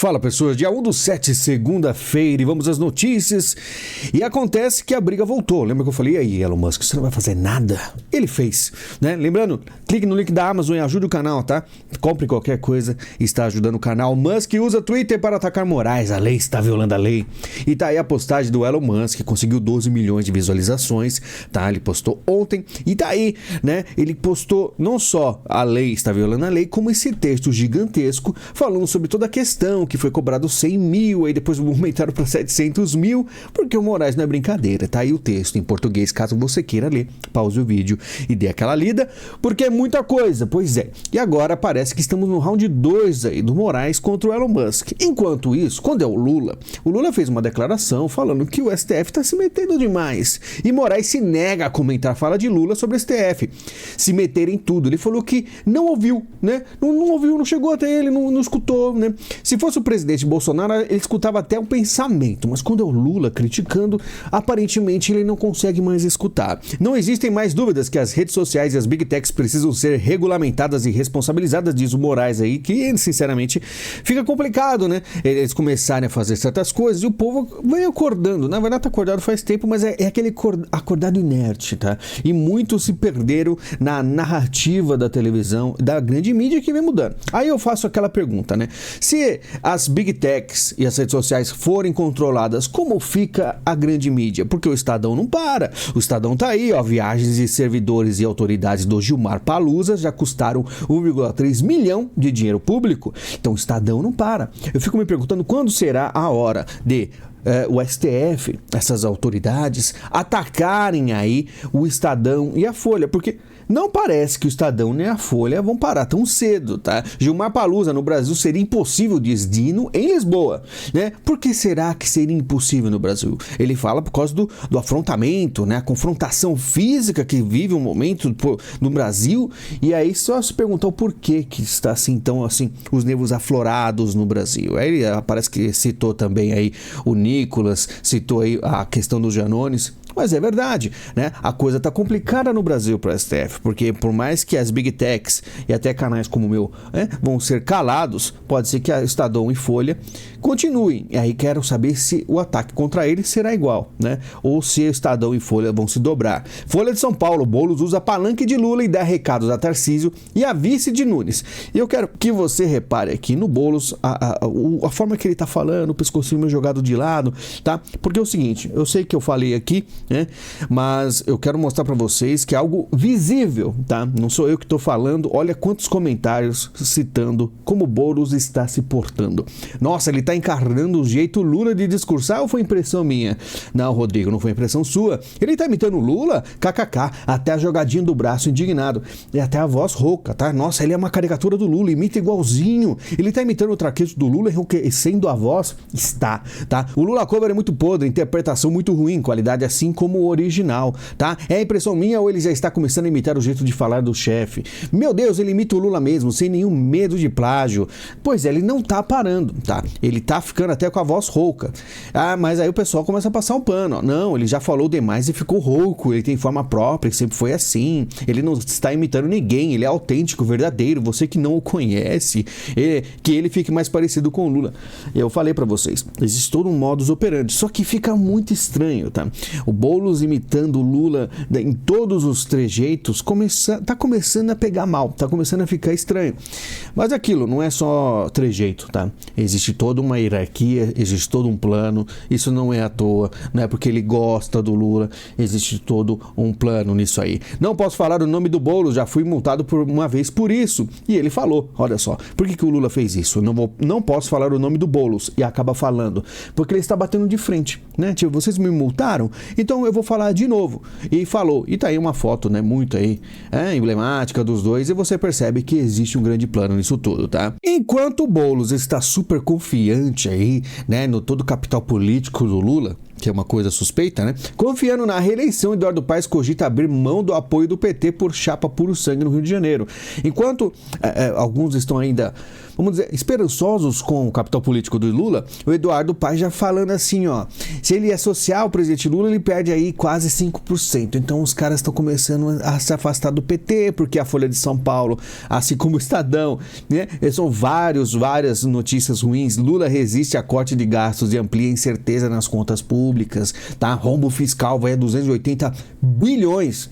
Fala pessoas, dia 1/7, segunda-feira, e vamos às notícias. E acontece que a briga voltou. Lembra que eu falei, e aí Elon Musk, você não vai fazer nada? Ele fez, né? Lembrando, clique no link da Amazon e ajude o canal, tá? Compre qualquer coisa, está ajudando o canal. Musk usa Twitter para atacar Moraes, a lei está violando a lei. E tá aí a postagem do Elon Musk, que conseguiu 12 milhões de visualizações, tá? Ele postou ontem, e tá aí, né? Ele postou não só a lei está violando a lei, como esse texto gigantesco falando sobre toda a questão, que foi cobrado 100 mil, aí depois aumentaram para 700 mil, porque o Moraes não é brincadeira. Tá aí o texto em português, caso você queira ler, pause o vídeo e dê aquela lida, porque é muita coisa, pois é. E agora parece que estamos no round 2 aí do Moraes contra o Elon Musk. Enquanto isso, quando é o Lula fez uma declaração falando que o STF está se metendo demais, e Moraes se nega a comentar a fala de Lula sobre o STF, se meter em tudo. Ele falou que não ouviu, né? Não ouviu, não chegou até ele, não escutou, né? Se fosse o presidente Bolsonaro, ele escutava até um pensamento, mas quando é o Lula criticando, aparentemente ele não consegue mais escutar. Não existem mais dúvidas que as redes sociais e as Big Techs precisam ser regulamentadas e responsabilizadas, diz o Moraes aí, que sinceramente fica complicado, né? Eles começarem a fazer certas coisas e o povo vem acordando. Na verdade tá acordado faz tempo, mas é aquele acordado inerte, tá? E muitos se perderam na narrativa da televisão, da grande mídia que vem mudando. Aí eu faço aquela pergunta, né? Se as Big Techs e as redes sociais forem controladas, como fica a grande mídia? Porque o Estadão não para. O Estadão tá aí, ó, viagens de servidores e autoridades do Gilmar Palusa já custaram 1,3 milhão de dinheiro público. Então o Estadão não para. Eu fico me perguntando quando será a hora de o STF, essas autoridades, atacarem aí o Estadão e a Folha, porque não parece que o Estadão nem a Folha vão parar tão cedo, tá? Gilmar Palusa no Brasil seria impossível, diz Dino, em Lisboa, né? Por que será que seria impossível no Brasil? Ele fala por causa do afrontamento, né? A confrontação física que vive um momento no Brasil, e aí só se perguntar o porquê que está assim, tão assim, os nervos aflorados no Brasil. Aí ele parece que citou também aí o Nicolas, citou aí a questão dos Janones. Mas é verdade, né? A coisa tá complicada no Brasil para o STF, porque por mais que as Big Techs e até canais como o meu, né, vão ser calados, pode ser que a Estadão e Folha continuem. E aí quero saber se o ataque contra eles será igual, né? Ou se Estadão e Folha vão se dobrar. Folha de São Paulo, Boulos usa palanque de Lula e dá recados a Tarcísio e a vice de Nunes. E eu quero que você repare aqui no Boulos a forma que ele tá falando, o pescocinho jogado de lado, tá? Porque é o seguinte, eu sei que eu falei aqui, né? Mas eu quero mostrar para vocês que é algo visível, tá? Não sou eu que estou falando. Olha quantos comentários citando como Boulos está se portando. Nossa, ele está encarnando o jeito Lula de discursar, ou foi impressão minha? Não, Rodrigo, não foi impressão sua. Ele está imitando o Lula, kkk, até a jogadinha do braço indignado e até a voz rouca, tá? Nossa, ele é uma caricatura do Lula, imita igualzinho. Ele está imitando o traquejo do Lula, enriquecendo a voz, está, tá? O Lula cover é muito podre, interpretação muito ruim, qualidade assim como o original, tá? É impressão minha ou ele já está começando a imitar o jeito de falar do chefe? Meu Deus, ele imita o Lula mesmo, sem nenhum medo de plágio. Pois é, ele não tá parando, tá? Ele tá ficando até com a voz rouca. Ah, mas aí o pessoal começa a passar um pano, ó. Não, ele já falou demais e ficou rouco, ele tem forma própria, sempre foi assim. Ele não está imitando ninguém, ele é autêntico, verdadeiro, você que não o conhece, que ele fique mais parecido com o Lula. Eu falei pra vocês, existe todo um modus operandi, só que fica muito estranho, tá? O Boulos imitando o Lula em todos os trejeitos tá começando a pegar mal, tá começando a ficar estranho. Mas aquilo não é só trejeito, tá? Existe toda uma hierarquia, existe todo um plano, isso não é à toa, não é porque ele gosta do Lula, existe todo um plano nisso aí. Não posso falar o nome do Boulos, já fui multado por uma vez por isso. E ele falou, olha só, por que o Lula fez isso? Não posso falar o nome do Boulos, e acaba falando, porque ele está batendo de frente, né? Tipo, vocês me multaram? Então eu vou falar de novo. E falou, e tá aí uma foto, né, muito aí, emblemática dos dois, e você percebe que existe um grande plano nisso tudo, tá? Enquanto o Boulos está super confiante aí, né, no todo o capital político do Lula, que é uma coisa suspeita, né? Confiando na reeleição, Eduardo Paes cogita abrir mão do apoio do PT por chapa puro sangue no Rio de Janeiro. Enquanto alguns estão ainda, vamos dizer, esperançosos com o capital político do Lula, o Eduardo Paes já falando assim, ó, se ele associar o presidente Lula, ele perde aí quase 5%. Então os caras estão começando a se afastar do PT, porque a Folha de São Paulo, assim como o Estadão, né? São várias notícias ruins. Lula resiste a corte de gastos e amplia incerteza nas contas públicas, tá? Rombo fiscal vai a 280 bilhões,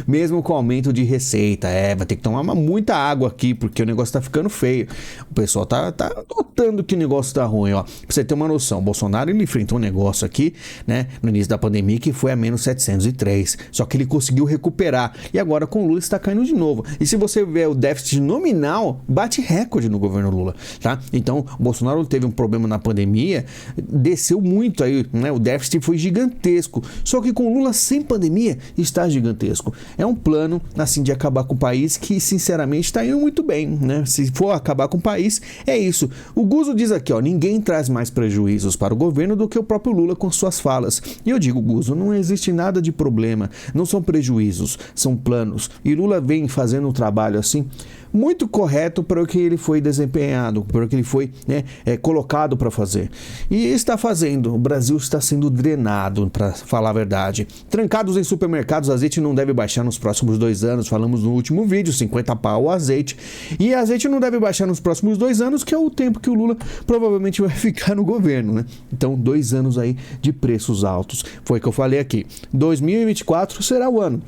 mesmo com aumento de receita. Vai ter que tomar muita água aqui, porque o negócio tá ficando feio. O pessoal tá notando que o negócio tá ruim, ó. Pra você ter uma noção, o Bolsonaro, ele enfrentou um negócio aqui, né, no início da pandemia, que foi a menos 703. Só que ele conseguiu recuperar. E agora com o Lula está caindo de novo. E se você ver o déficit nominal, bate recorde no governo Lula, tá? Então, o Bolsonaro teve um problema na pandemia, desceu muito aí, né? O déficit foi gigantesco. Só que com Lula sem pandemia está gigantesco. É um plano assim de acabar com o país que sinceramente está indo muito bem, né? Se for acabar com o país, é isso. O Guzo diz aqui, ó, ninguém traz mais prejuízos para o governo do que o próprio Lula com suas falas. E eu digo, Guzo, não existe nada de problema, não são prejuízos, são planos. E Lula vem fazendo um trabalho assim muito correto para o que ele foi desempenhado, para o que ele foi, né, colocado para fazer. E está fazendo. O Brasil está sendo drenado, para falar a verdade. Trancados em supermercados, azeite não deve baixar nos próximos 2 anos. Falamos no último vídeo, 50 pau o azeite. E azeite não deve baixar nos próximos 2 anos, que é o tempo que o Lula provavelmente vai ficar no governo, né? Então, 2 anos aí de preços altos. Foi o que eu falei aqui. 2024 será o ano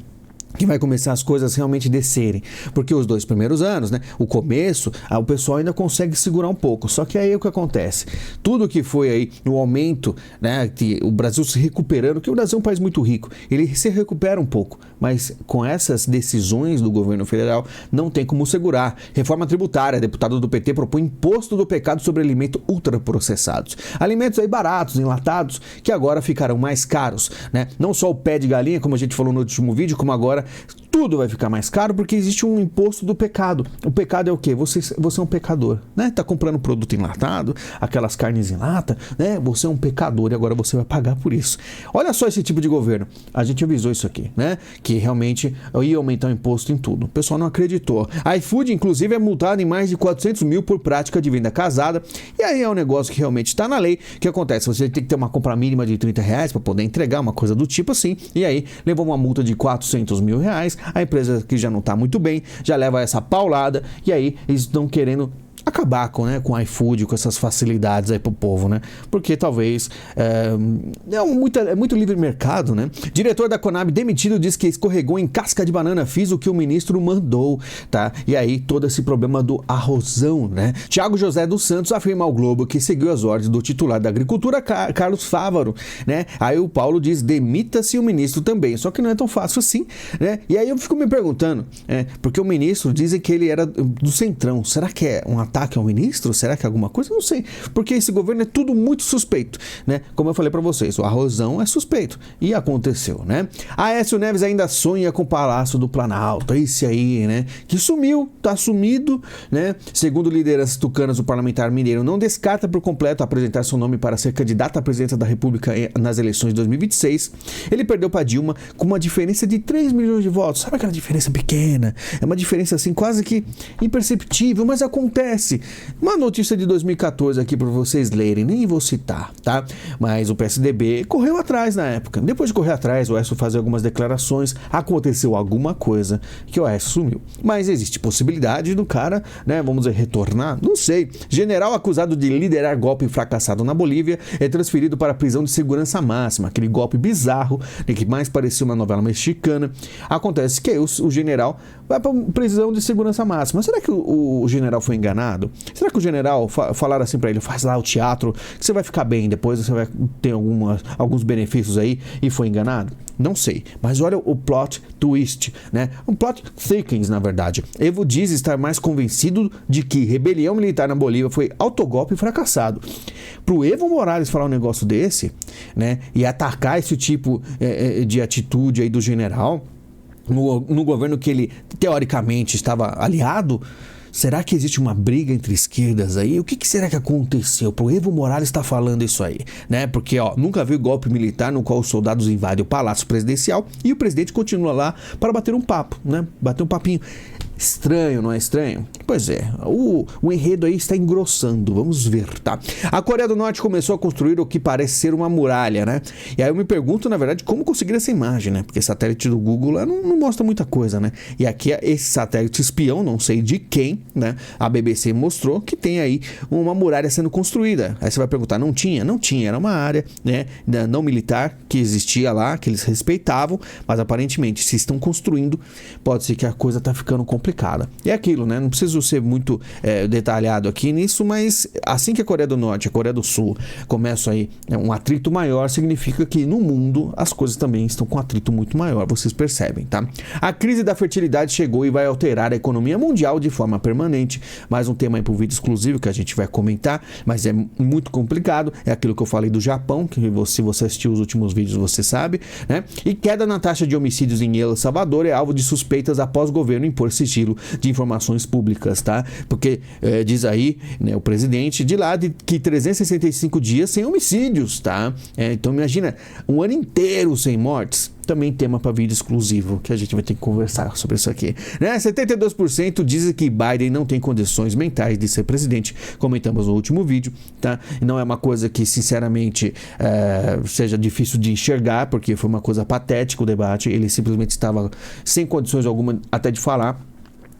que vai começar as coisas realmente descerem, porque os 2 primeiros anos, né, o começo, o pessoal ainda consegue segurar um pouco, só que aí o que acontece? Tudo que foi aí no aumento, né, que o Brasil se recuperando, que o Brasil é um país muito rico, ele se recupera um pouco, mas com essas decisões do governo federal não tem como segurar. Reforma tributária, deputado do PT propõe imposto do pecado sobre alimentos ultraprocessados, alimentos aí baratos, enlatados, que agora ficarão mais caros, né, não só o pé de galinha, como a gente falou no último vídeo, como agora tudo vai ficar mais caro porque existe um imposto do pecado. O pecado é o quê? Você é um pecador, né? Tá comprando produto enlatado, aquelas carnes em lata, né? Você é um pecador e agora você vai pagar por isso. Olha só esse tipo de governo. A gente avisou isso aqui, né? Que realmente ia aumentar o imposto em tudo. O pessoal não acreditou. A iFood, inclusive, é multado em mais de 400 mil por prática de venda casada. E aí é um negócio que realmente está na lei. O que acontece? Você tem que ter uma compra mínima de R$30 para poder entregar, uma coisa do tipo assim. E aí levou uma multa de R$400 mil. A empresa que já não está muito bem já leva essa paulada e aí eles estão querendo acabar com, né, com o iFood, com essas facilidades aí pro povo, né? Porque talvez é muito livre mercado, né? Diretor da Conab demitido diz que escorregou em casca de banana, fiz o que o ministro mandou, tá? E aí todo esse problema do arrozão, né? Thiago José dos Santos afirma ao Globo que seguiu as ordens do titular da Agricultura, Carlos Fávaro, né? Aí o Paulo diz, demita-se o ministro também, só que não é tão fácil assim, né? E aí eu fico me perguntando, porque o ministro dizem que ele era do Centrão, será que é um ataque ao ministro? Será que é alguma coisa? Não sei, porque esse governo é tudo muito suspeito, né? Como eu falei pra vocês, o arrozão é suspeito e aconteceu, né? Aécio Neves ainda sonha com o Palácio do Planalto, esse aí, né? Que sumiu, tá sumido, né? Segundo lideranças tucanas, o parlamentar mineiro não descarta por completo apresentar seu nome para ser candidato à presidência da República nas eleições de 2026. Ele perdeu para Dilma com uma diferença de 3 milhões de votos. Sabe aquela diferença pequena? É uma diferença assim quase que imperceptível, mas acontece. Uma notícia de 2014 aqui para vocês lerem, nem vou citar, tá? Mas o PSDB correu atrás na época. Depois de correr atrás, o Aécio fazer algumas declarações, aconteceu alguma coisa que o Aécio sumiu. Mas existe possibilidade do cara, né, vamos dizer, retornar? Não sei. General acusado de liderar golpe fracassado na Bolívia é transferido para a prisão de segurança máxima, aquele golpe bizarro, né, que mais parecia uma novela mexicana. Acontece que aí o general vai para prisão de segurança máxima. Será que o general foi enganado? Será que o general falaram assim pra ele, faz lá o teatro, que você vai ficar bem, depois você vai ter alguns benefícios aí, e foi enganado? Não sei, mas olha o plot twist, né? Um plot thickens, na verdade. Evo diz estar mais convencido de que rebelião militar na Bolívia foi autogolpe fracassado. Pro Evo Morales falar um negócio desse, né, e atacar esse tipo de atitude aí do general no governo que ele teoricamente estava aliado, Será que existe uma briga entre esquerdas aí? O que será que aconteceu? O Evo Morales está falando isso aí, né? Porque, ó, nunca viu golpe militar no qual os soldados invadem o Palácio Presidencial e o presidente continua lá para bater um papo, né? Bater um papinho. Estranho, não é estranho? Pois é, o enredo aí está engrossando, vamos ver, tá? A Coreia do Norte começou a construir o que parece ser uma muralha, né? E aí eu me pergunto, na verdade, como conseguir essa imagem, né? Porque satélite do Google lá não mostra muita coisa, né? E aqui esse satélite espião, não sei de quem, né? A BBC mostrou que tem aí uma muralha sendo construída. Aí você vai perguntar, não tinha? Não tinha, era uma área, né, não militar que existia lá, que eles respeitavam, mas aparentemente se estão construindo, pode ser que a coisa tá ficando complicada. E é aquilo, né? Não preciso ser muito detalhado aqui nisso, mas assim que a Coreia do Norte e a Coreia do Sul começam aí um atrito maior, significa que no mundo as coisas também estão com um atrito muito maior, vocês percebem, tá? A crise da fertilidade chegou e vai alterar a economia mundial de forma permanente. Mais um tema aí pro vídeo exclusivo que a gente vai comentar, mas é muito complicado. É aquilo que eu falei do Japão, que se você assistiu os últimos vídeos você sabe, né? E queda na taxa de homicídios em El Salvador é alvo de suspeitas após o governo impor sigilo de informações públicas, tá? Porque diz aí, né, o presidente de lá que 365 dias sem homicídios, tá? Então imagina, um ano inteiro sem mortes. Também tema para vídeo exclusivo, que a gente vai ter que conversar sobre isso aqui, né? 72% dizem que Biden não tem condições mentais de ser presidente, comentamos no último vídeo, tá? Não é uma coisa que, sinceramente, seja difícil de enxergar, porque foi uma coisa patética o debate, ele simplesmente estava sem condições alguma até de falar.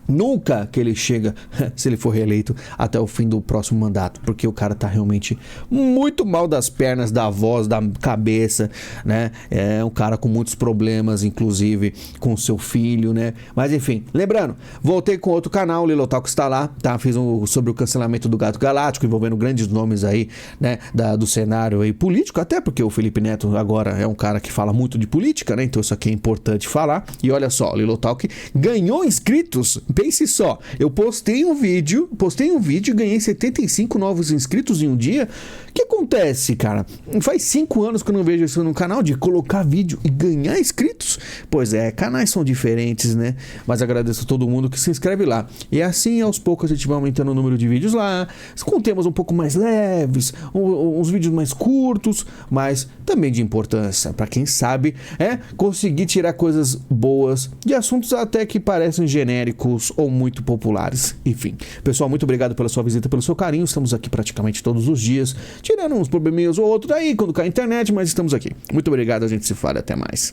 Nunca que ele chega, se ele for reeleito, até o fim do próximo mandato, porque o cara tá realmente muito mal das pernas, da voz, da cabeça, né? É um cara com muitos problemas, inclusive com seu filho, né? Mas enfim, lembrando, voltei com outro canal, o Lilotalk está lá, tá? Fiz sobre o cancelamento do Gato Galáctico, envolvendo grandes nomes aí, né? Do cenário aí político, até porque o Felipe Neto agora é um cara que fala muito de política, né? Então isso aqui é importante falar. E olha só, o Lilotalk ganhou inscritos. Pense só, eu postei um vídeo e ganhei 75 novos inscritos em um dia. O que acontece, cara? Faz 5 anos que eu não vejo isso no canal, de colocar vídeo e ganhar inscritos. Pois é, canais são diferentes, né? Mas agradeço a todo mundo que se inscreve lá. E assim, aos poucos, a gente vai aumentando o número de vídeos lá, com temas um pouco mais leves, uns vídeos mais curtos, mas também de importância, para quem sabe, conseguir tirar coisas boas de assuntos até que parecem genéricos ou muito populares. Enfim, pessoal, muito obrigado pela sua visita, pelo seu carinho. Estamos aqui praticamente todos os dias, tirando uns probleminhas ou outros aí quando cai a internet, mas estamos aqui. Muito obrigado, a gente se fala, até mais.